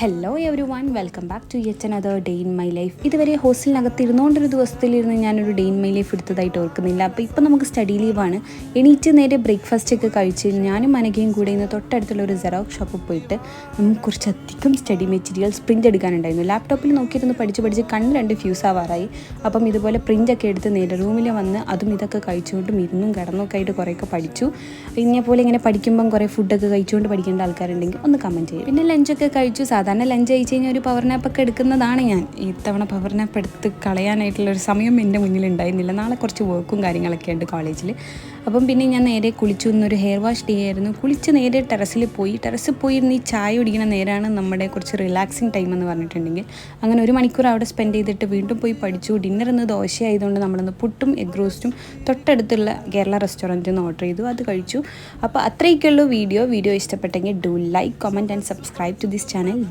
Hello everyone, welcome back to yet another day in my life. ഇതുവരെ ഹോസ്റ്റലിനകത്ത് ഇരുന്നുകൊണ്ടൊരു ദിവസത്തിലിരുന്ന് ഞാനൊരു ഡേ ഇൻ മൈ ലൈഫ് എടുത്തതായിട്ട് ഓർക്കുന്നില്ല. അപ്പോൾ ഇപ്പോൾ നമുക്ക് സ്റ്റഡി ലീവാണ്. എണീറ്റ് നേരെ ബ്രേക്ക്ഫാസ്റ്റ് ഒക്കെ കഴിച്ച് ഞാനും മനകയും കൂടെ ഇന്ന് തൊട്ടടുത്തുള്ള ഒരു സെറോക്സ് ഷോപ്പിൽ പോയിട്ട് നമുക്ക് കുറച്ചധികം സ്റ്റഡി മെറ്റീരിയൽസ് പ്രിൻ്റ് എടുക്കാനുണ്ടായിരുന്നു. ലാപ്ടോപ്പിൽ നോക്കിയിരുന്ന് പഠിച്ച് കണ്ണ് രണ്ട് ഫ്യൂസ് ആവാറായി. അപ്പം ഇതുപോലെ പ്രിൻ്റൊക്കെ എടുത്ത് നേരെ റൂമിൽ വന്ന് അതും ഇതൊക്കെ കഴിച്ചുകൊണ്ടും ഇരുന്നും കിടന്നൊക്കെ ആയിട്ട് കുറേയൊക്കെ പഠിച്ചു. പോലെ ഇങ്ങനെ പഠിക്കുമ്പം കുറേ ഫുഡൊക്കെ കഴിച്ചുകൊണ്ട് പഠിക്കേണ്ട ആൾക്കാരുണ്ടെങ്കിൽ ഒന്ന് കമൻറ്റ് ചെയ്യും. പിന്നെ ലഞ്ചൊക്കെ കഴിച്ചു. സാധാരണ ലഞ്ച് കഴിച്ച് കഴിഞ്ഞാൽ ഒരു പവർ നാപ്പൊക്കെ എടുക്കുന്നതാണ് ഞാൻ. ഇത്തവണ പവർ നാപ്പ് എടുത്ത് കളയാനായിട്ടുള്ളൊരു സമയം എൻ്റെ മുന്നിൽ ഉണ്ടായിരുന്നില്ല. നാളെ കുറച്ച് വർക്കും കാര്യങ്ങളൊക്കെ ഉണ്ട് കോളേജിൽ. അപ്പം പിന്നെ ഞാൻ നേരെ കുളിച്ചു. ഇന്നൊരു ഹെയർ വാഷ് ഡേ ആയിരുന്നു. കുളിച്ച് നേരെ ടെറസിൽ പോയി ഇരുന്ന് ഈ ചായ കുടിക്കുന്ന നേരമാണ് നമ്മുടെ കുറച്ച് റിലാക്സിങ് ടൈം എന്ന് പറഞ്ഞിട്ടുണ്ടെങ്കിൽ. അങ്ങനെ 1 മണിക്കൂർ അവിടെ സ്പെൻഡ് ചെയ്തിട്ട് വീണ്ടും പോയി പഠിച്ചു. ഡിന്നർ ഇന്ന് ദോശ ആയതുകൊണ്ട് നമ്മളിന്ന് പുട്ടും എഗ് റോസ്റ്റും തൊട്ടടുത്തുള്ള കേരള റെസ്റ്റോറൻറ്റിൽ നിന്ന് ഓർഡർ ചെയ്തു. അത് കഴിച്ചു. അപ്പോൾ അത്രയൊക്കെയുള്ളൂ വീഡിയോ ഇഷ്ടപ്പെട്ടെങ്കിൽ do like, comment and subscribe to this channel.